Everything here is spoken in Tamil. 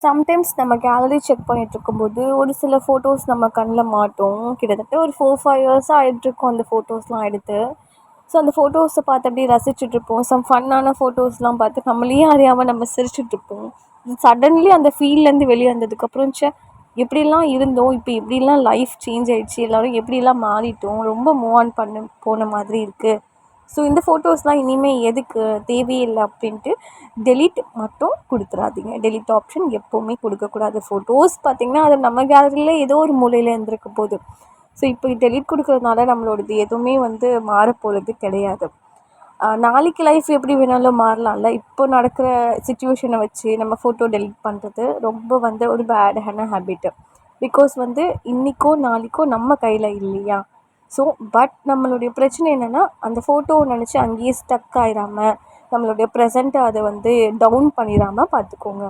சம்டைம்ஸ் நம்ம கேலரி செக் பண்ணிகிட்ருக்கும்போது ஒரு சில ஃபோட்டோஸ் நம்ம கண்ணில் மாட்டும். கிட்டத்தட்ட ஒரு 4-5 இயர்ஸாக ஆகிட்ருக்கும் அந்த ஃபோட்டோஸ்லாம் எடுத்து. ஸோ அந்த ஃபோட்டோஸை பார்த்து அப்படியே ரசிச்சுட்ருப்போம். ஃபன்னான ஃபோட்டோஸ்லாம் பார்த்து நம்மளையே அறியாமல் நம்ம சிரிச்சுட்ருப்போம். சடன்லி அந்த ஃபீல்லேருந்து வெளியே வந்ததுக்கப்புறம் எப்படிலாம் இருந்தோம், இப்போ எப்படிலாம் லைஃப் சேஞ்ச் ஆகிடுச்சு, எல்லோரும் எப்படிலாம் மாறிட்டோம், ரொம்ப மூவ் ஆன் பண்ண போன மாதிரி இருக்குது. ஸோ இந்த ஃபோட்டோஸ்லாம் இனிமேல் எதுக்கு தேவையே இல்லை அப்படின்ட்டு டெலீட் மட்டும் கொடுத்துறாதீங்க. டெலீட் ஆப்ஷன் எப்போவுமே கொடுக்கக்கூடாது. ஃபோட்டோஸ் பார்த்திங்கன்னா அது நம்ம கேலரியில் ஏதோ ஒரு மூலையில் இருந்திருக்க போகுது. ஸோ இப்போ டெலீட் கொடுக்குறதுனால நம்மளோடது எதுவுமே மாறப்போகிறது கிடையாது. நாளைக்கு லைஃப் எப்படி வேணாலும் மாறலாம்ல. இப்போ நடக்கிற சிச்சுவேஷனை வச்சு நம்ம ஃபோட்டோ டெலீட் பண்ணுறது ரொம்ப ஒரு பேடான ஹேபிட்டு. பிகாஸ் இன்றைக்கோ நாளைக்கோ நம்ம கையில் இல்லையா. ஸோ பட் நம்மளுடைய பிரச்சனை என்னென்னா அந்த ஃபோட்டோவை நினச்சி அங்கேயே ஸ்டக் ஆகிடாமல் நம்மளுடைய ப்ரெசண்ட்டை அதை டவுன் பண்ணிடாமல் பார்த்துக்கோங்க.